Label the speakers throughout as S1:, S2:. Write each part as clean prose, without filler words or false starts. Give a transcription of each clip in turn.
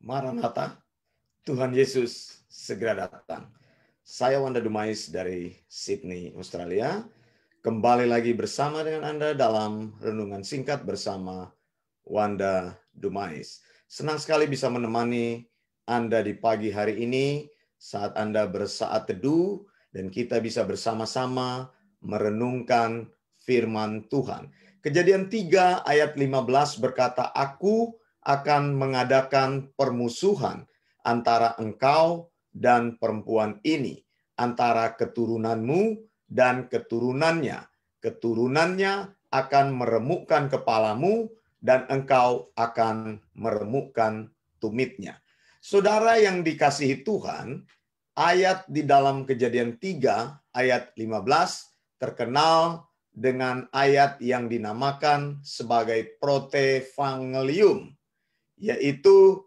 S1: Maranatha, Tuhan Yesus segera datang. Saya Wanda Dumais dari Sydney, Australia. Kembali lagi bersama dengan Anda dalam renungan singkat bersama Wanda Dumais. Senang sekali bisa menemani Anda di pagi hari ini saat Anda bersaat teduh dan kita bisa bersama-sama merenungkan firman Tuhan. Kejadian 3 ayat 15 berkata, Aku akan mengadakan permusuhan antara engkau dan perempuan ini, antara keturunanmu dan keturunannya. Keturunannya akan meremukkan kepalamu dan engkau akan meremukkan tumitnya. Saudara yang dikasihi Tuhan, ayat di dalam Kejadian 3 ayat 15 terkenal dengan ayat yang dinamakan sebagai protevangelium, yaitu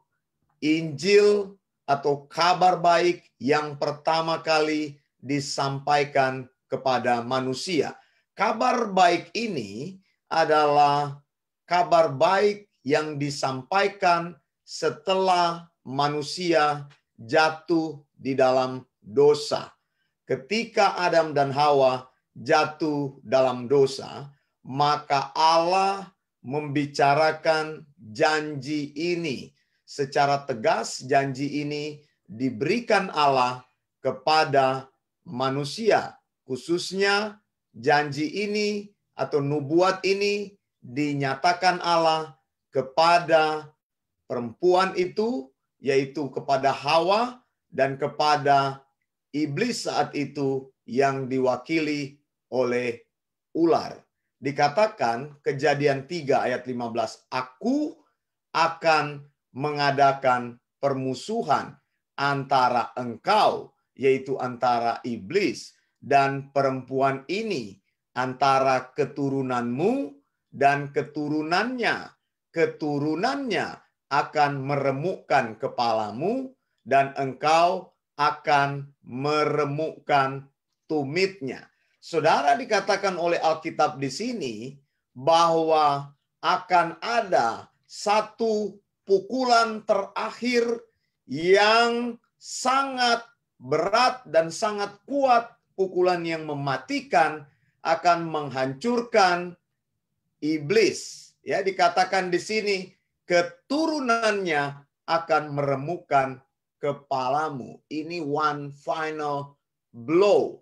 S1: Injil atau kabar baik yang pertama kali disampaikan kepada manusia. Kabar baik ini adalah kabar baik yang disampaikan setelah manusia jatuh di dalam dosa. Ketika Adam dan Hawa jatuh dalam dosa, maka Allah membicarakan janji ini. Secara tegas janji ini diberikan Allah kepada manusia. Khususnya janji ini atau nubuat ini dinyatakan Allah kepada perempuan itu, yaitu kepada Hawa dan kepada iblis saat itu yang diwakili oleh ular. Dikatakan Kejadian 3 ayat 15, Aku akan mengadakan permusuhan antara engkau, yaitu antara iblis, dan perempuan ini, antara keturunanmu dan keturunannya. Keturunannya akan meremukkan kepalamu, dan engkau akan meremukkan tumitnya. Saudara, dikatakan oleh Alkitab di sini bahwa akan ada satu pukulan terakhir yang sangat berat dan sangat kuat, pukulan yang mematikan, akan menghancurkan iblis. Ya, dikatakan di sini keturunannya akan meremukkan kepalamu. Ini one final blow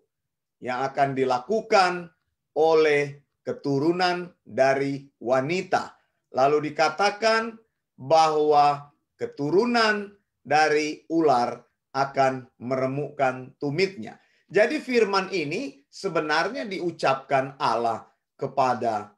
S1: yang akan dilakukan oleh keturunan dari wanita. Lalu dikatakan bahwa keturunan dari ular akan meremukkan tumitnya. Jadi firman ini sebenarnya diucapkan Allah kepada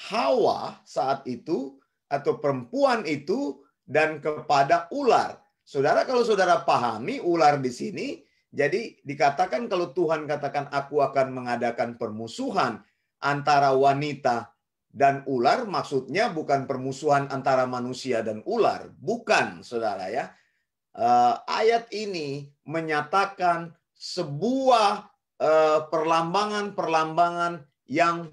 S1: Hawa saat itu atau perempuan itu dan kepada ular. Saudara, kalau saudara pahami ular di sini, jadi dikatakan kalau Tuhan katakan aku akan mengadakan permusuhan antara wanita dan ular, maksudnya bukan permusuhan antara manusia dan ular. Bukan, saudara ya. Ayat ini menyatakan sebuah perlambangan-perlambangan yang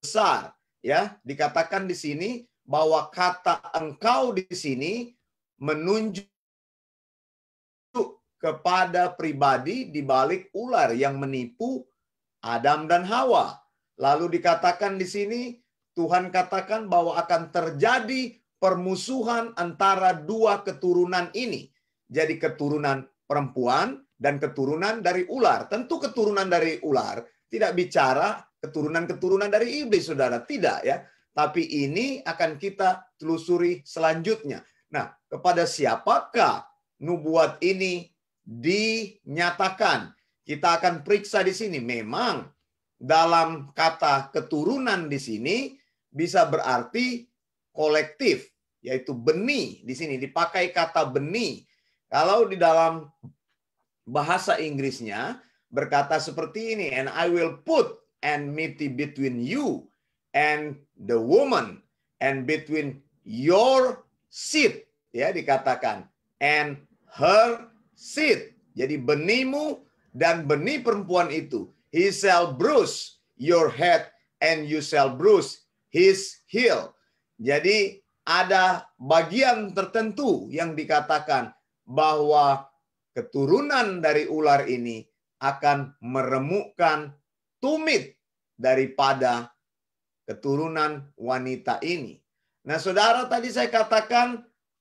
S1: besar. Ya, dikatakan di sini bahwa kata engkau di sini menunjuk kepada pribadi di balik ular yang menipu Adam dan Hawa. Lalu dikatakan di sini, Tuhan katakan bahwa akan terjadi permusuhan antara dua keturunan ini. Jadi keturunan perempuan dan keturunan dari ular. Tentu keturunan dari ular tidak bicara keturunan-keturunan dari iblis, saudara. Tidak ya. Tapi ini akan kita telusuri selanjutnya. Nah, kepada siapakah nubuat ini dinyatakan? Kita akan periksa di sini. Memang dalam kata keturunan di sini bisa berarti kolektif, yaitu benih. Di sini dipakai kata benih. Kalau di dalam bahasa Inggrisnya berkata seperti ini, and I will put enmity between you and the woman and between your seed, ya dikatakan, and her seed. Jadi benihmu dan benih perempuan itu. He shall bruise your head and you shall bruise his heel. Jadi ada bagian tertentu yang dikatakan bahwa keturunan dari ular ini akan meremukkan tumit daripada keturunan wanita ini. Nah, saudara, tadi saya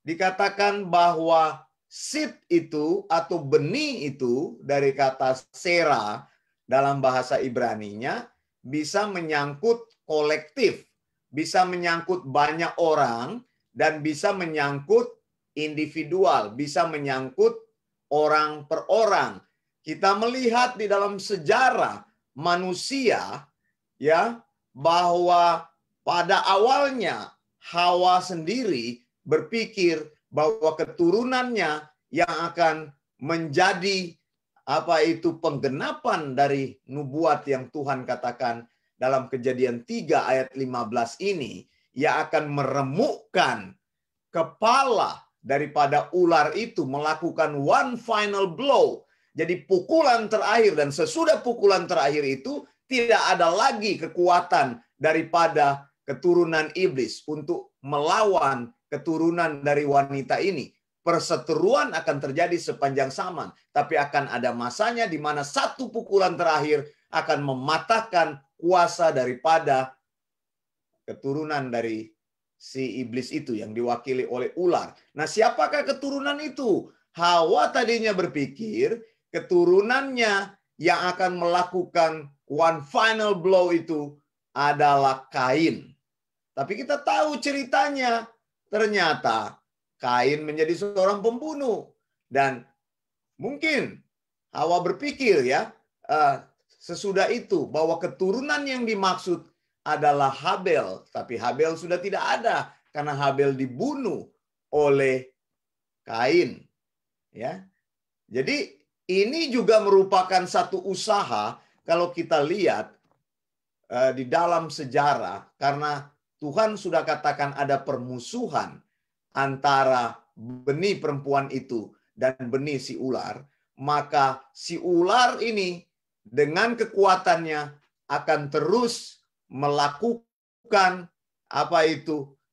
S1: dikatakan bahwa seed itu atau benih itu dari kata sera dalam bahasa Ibraninya bisa menyangkut kolektif, bisa menyangkut banyak orang, dan bisa menyangkut individual, bisa menyangkut orang per orang. Kita melihat di dalam sejarah manusia ya, bahwa pada awalnya Hawa sendiri berpikir bahwa keturunannya yang akan menjadi penggenapan dari nubuat yang Tuhan katakan dalam Kejadian 3 ayat 15 ini, yang akan meremukkan kepala daripada ular itu, melakukan one final blow. Jadi pukulan terakhir, dan sesudah pukulan terakhir itu tidak ada lagi kekuatan daripada keturunan iblis untuk melawan keturunan dari wanita ini. Perseteruan akan terjadi sepanjang zaman, tapi akan ada masanya di mana satu pukulan terakhir akan mematahkan kuasa daripada keturunan dari si iblis itu yang diwakili oleh ular. Nah, siapakah keturunan itu? Hawa tadinya berpikir keturunannya yang akan melakukan one final blow itu adalah Kain. Tapi kita tahu ceritanya, ternyata Kain menjadi seorang pembunuh. Dan mungkin Hawa berpikir sesudah itu bahwa keturunan yang dimaksud adalah Habel. Tapi Habel sudah tidak ada karena Habel dibunuh oleh Kain. Ya, jadi ini juga merupakan satu usaha kalau kita lihat di dalam sejarah, karena Tuhan sudah katakan ada permusuhan antara benih perempuan itu dan benih si ular, maka si ular ini dengan kekuatannya akan terus melakukan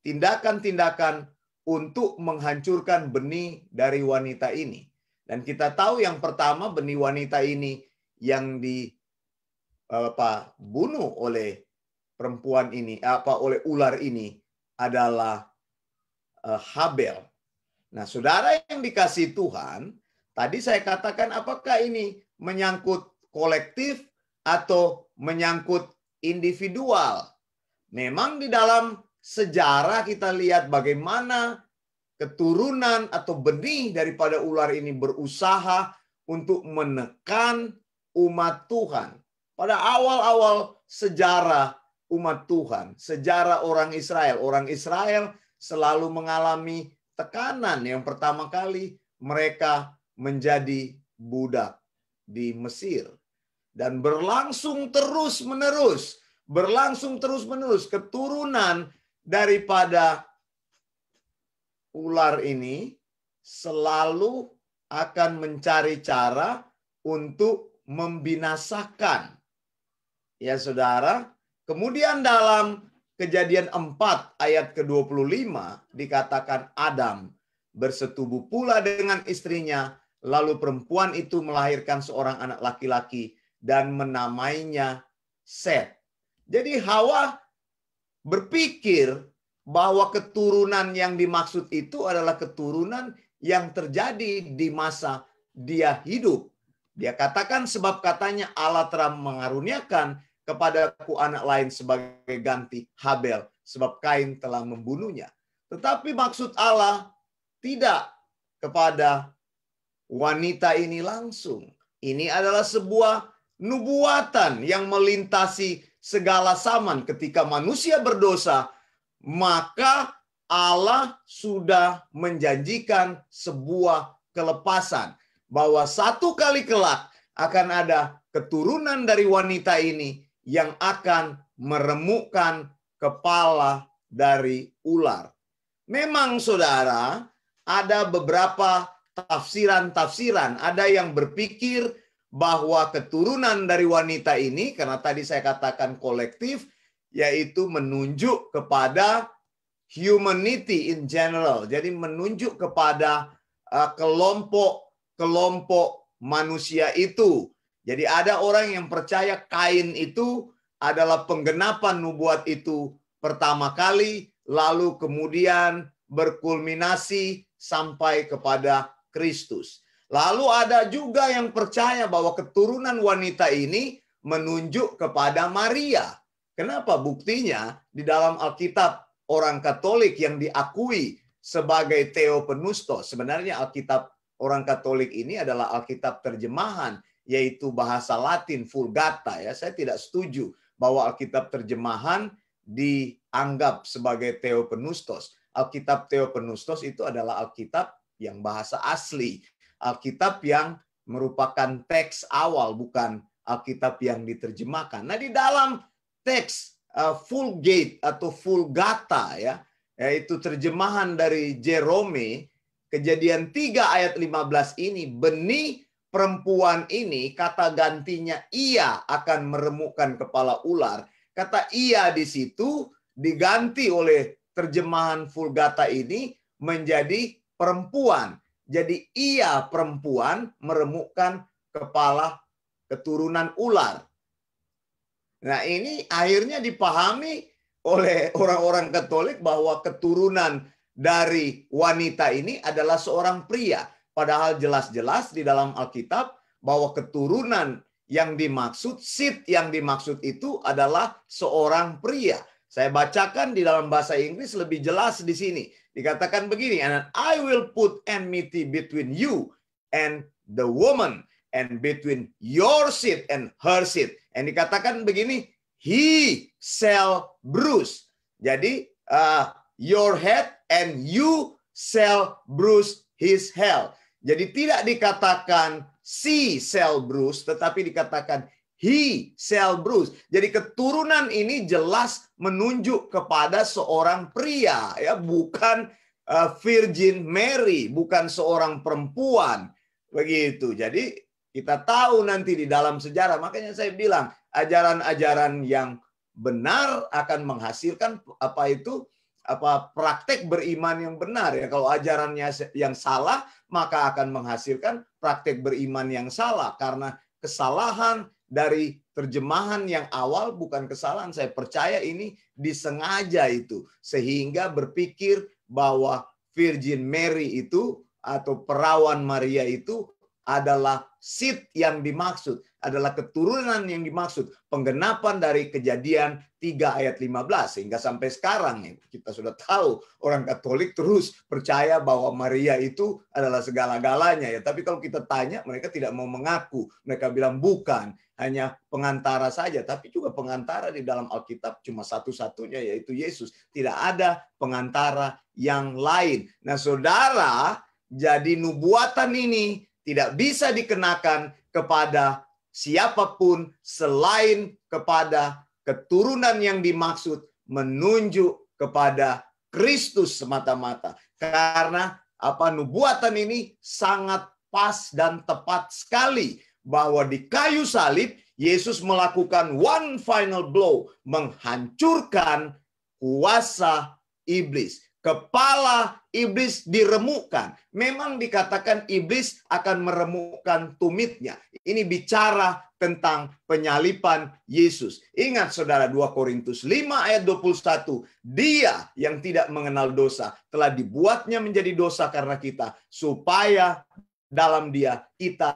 S1: tindakan-tindakan untuk menghancurkan benih dari wanita ini. Dan kita tahu yang pertama, benih wanita ini yang dibunuh oleh perempuan ini, oleh ular ini adalah Habel. Nah, saudara yang dikasihi Tuhan, tadi saya katakan apakah ini menyangkut kolektif atau menyangkut individual? Memang di dalam sejarah kita lihat bagaimana keturunan atau benih daripada ular ini berusaha untuk menekan umat Tuhan. Pada awal-awal sejarah umat Tuhan, sejarah orang Israel selalu mengalami tekanan. Yang pertama kali mereka menjadi budak di Mesir. Dan berlangsung terus-menerus keturunan daripada ular ini selalu akan mencari cara untuk membinasakan. Ya saudara, kemudian dalam Kejadian 4 ayat ke-25 dikatakan Adam bersetubuh pula dengan istrinya, lalu perempuan itu melahirkan seorang anak laki-laki dan menamainya Set. Jadi Hawa berpikir bahwa keturunan yang dimaksud itu adalah keturunan yang terjadi di masa dia hidup. Dia katakan sebab katanya Allah telah mengaruniakan kepadaku anak lain sebagai ganti Habel, sebab Kain telah membunuhnya. Tetapi maksud Allah tidak kepada wanita ini langsung. Ini adalah sebuah nubuatan yang melintasi segala zaman. Ketika manusia berdosa, maka Allah sudah menjanjikan sebuah kelepasan. Bahwa satu kali kelak akan ada keturunan dari wanita ini yang akan meremukkan kepala dari ular. Memang saudara, ada beberapa tafsiran-tafsiran. Ada yang berpikir bahwa keturunan dari wanita ini, karena tadi saya katakan kolektif, yaitu menunjuk kepada humanity in general. Jadi menunjuk kepada kelompok manusia itu. Jadi ada orang yang percaya Kain itu adalah penggenapan nubuat itu pertama kali, lalu kemudian berkulminasi sampai kepada Kristus. Lalu ada juga yang percaya bahwa keturunan wanita ini menunjuk kepada Maria. Kenapa? Buktinya di dalam Alkitab orang Katolik yang diakui sebagai Theopneustos. Sebenarnya Alkitab orang Katolik ini adalah Alkitab terjemahan, yaitu bahasa Latin Vulgata. Ya, saya tidak setuju bahwa Alkitab terjemahan dianggap sebagai Theopneustos. Alkitab Theopneustos itu adalah Alkitab yang bahasa asli. Alkitab yang merupakan teks awal, bukan Alkitab yang diterjemahkan. Nah, di dalam teks Vulgate atau Vulgata, ya, yaitu terjemahan dari Jerome, Kejadian 3 ayat 15 ini, benih perempuan ini, kata gantinya ia akan meremukkan kepala ular. Kata ia di situ diganti oleh terjemahan Vulgata ini menjadi perempuan. Jadi ia perempuan meremukkan kepala keturunan ular. Nah, ini akhirnya dipahami oleh orang-orang Katolik bahwa keturunan dari wanita ini adalah seorang pria. Padahal jelas-jelas di dalam Alkitab bahwa keturunan yang dimaksud, seed yang dimaksud itu adalah seorang pria. Saya bacakan di dalam bahasa Inggris lebih jelas di sini. Dikatakan begini, and I will put enmity between you and the woman, and between your seed and her seed. And dikatakan begini, he shall bruise. Jadi, your head and you shall bruise his heel. Jadi tidak dikatakan she shall bruise, tetapi dikatakan he shall bruise. Jadi keturunan ini jelas menunjuk kepada seorang pria, ya, bukan Virgin Mary, bukan seorang perempuan. Begitu. Jadi kita tahu nanti di dalam sejarah, makanya saya bilang ajaran-ajaran yang benar akan menghasilkan praktek beriman yang benar, ya. Kalau ajarannya yang salah, maka akan menghasilkan praktek beriman yang salah, karena kesalahan dari terjemahan yang awal bukan kesalahan. Saya percaya ini disengaja itu, sehingga berpikir bahwa Virgin Mary itu atau perawan Maria itu adalah seed yang dimaksud, adalah keturunan yang dimaksud, penggenapan dari Kejadian 3 ayat 15. Sehingga sampai sekarang kita sudah tahu orang Katolik terus percaya bahwa Maria itu adalah segala-galanya, ya. Tapi kalau kita tanya, mereka tidak mau mengaku. Mereka bilang bukan, hanya pengantara saja. Tapi juga pengantara di dalam Alkitab cuma satu-satunya, yaitu Yesus. Tidak ada pengantara yang lain. Nah, saudara, jadi nubuatan ini tidak bisa dikenakan kepada siapapun selain kepada keturunan yang dimaksud, menunjuk kepada Kristus semata-mata. Karena nubuatan ini sangat pas dan tepat sekali, bahwa di kayu salib Yesus melakukan one final blow, menghancurkan kuasa iblis. Kepala iblis diremukkan. Memang dikatakan iblis akan meremukkan tumitnya. Ini bicara tentang penyalipan Yesus. Ingat saudara, 2 Korintus 5 ayat 21. Dia yang tidak mengenal dosa telah dibuatnya menjadi dosa karena kita, supaya dalam dia kita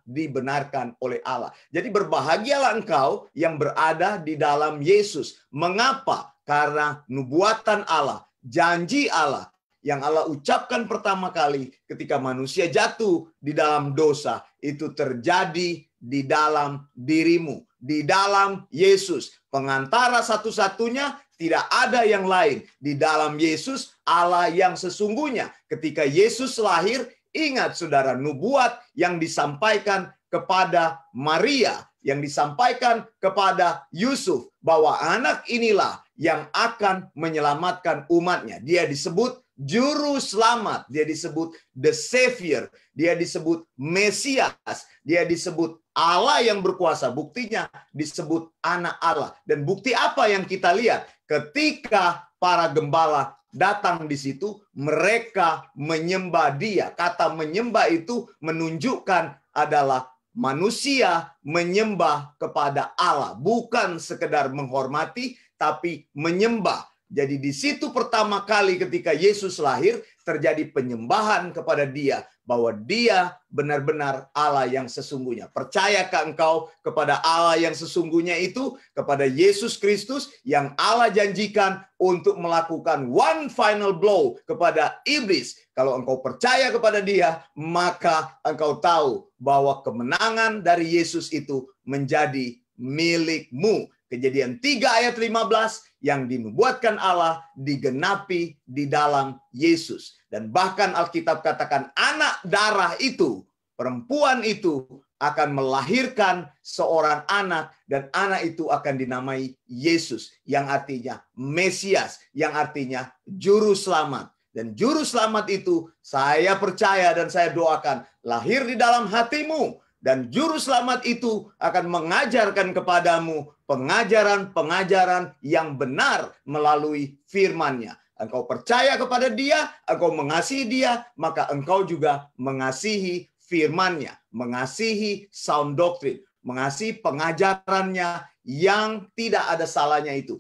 S1: dibenarkan oleh Allah. Jadi berbahagialah engkau yang berada di dalam Yesus. Mengapa? Karena nubuatan Allah, janji Allah yang Allah ucapkan pertama kali ketika manusia jatuh di dalam dosa, itu terjadi di dalam dirimu, di dalam Yesus. Pengantara satu-satunya, tidak ada yang lain. Di dalam Yesus, Allah yang sesungguhnya. Ketika Yesus lahir, ingat saudara, nubuat yang disampaikan kepada Maria, yang disampaikan kepada Yusuf, bahwa anak inilah yang akan menyelamatkan umatnya. Dia disebut Juru Selamat, dia disebut The Savior, dia disebut Mesias, dia disebut Allah yang berkuasa. Buktinya disebut anak Allah. Dan bukti apa yang kita lihat? Ketika para gembala datang di situ, mereka menyembah Dia. Kata menyembah itu menunjukkan adalah manusia menyembah kepada Allah, bukan sekedar menghormati, tapi menyembah. Jadi di situ pertama kali ketika Yesus lahir, terjadi penyembahan kepada Dia, bahwa Dia benar-benar Allah yang sesungguhnya. Percayakah engkau kepada Allah yang sesungguhnya itu, kepada Yesus Kristus yang Allah janjikan untuk melakukan one final blow kepada iblis? Kalau engkau percaya kepada Dia, maka engkau tahu bahwa kemenangan dari Yesus itu menjadi milikmu. Kejadian 3 ayat 15, yang dinubuatkan Allah digenapi di dalam Yesus. Dan bahkan Alkitab katakan anak darah itu, perempuan itu akan melahirkan seorang anak, dan anak itu akan dinamai Yesus, yang artinya Mesias, yang artinya juru selamat. Dan juru selamat itu saya percaya dan saya doakan lahir di dalam hatimu. Dan juru selamat itu akan mengajarkan kepadamu pengajaran-pengajaran yang benar melalui firman-Nya. Engkau percaya kepada Dia, engkau mengasihi Dia, maka engkau juga mengasihi firman-Nya, mengasihi sound doctrine, mengasihi pengajarannya yang tidak ada salahnya itu.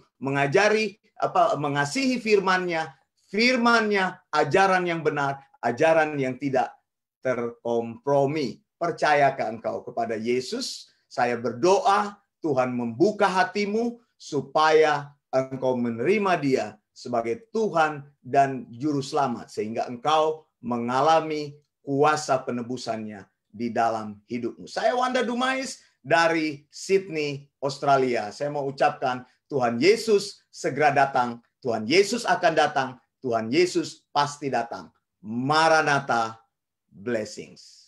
S1: Mengasihi firman-Nya, ajaran yang benar, ajaran yang tidak terkompromi. Percayakah engkau kepada Yesus? Saya berdoa Tuhan membuka hatimu supaya engkau menerima Dia sebagai Tuhan dan Juru Selamat, sehingga engkau mengalami kuasa penebusannya di dalam hidupmu. Saya Wanda Dumais dari Sydney, Australia. Saya mau ucapkan Tuhan Yesus segera datang, Tuhan Yesus akan datang, Tuhan Yesus pasti datang. Maranatha, blessings.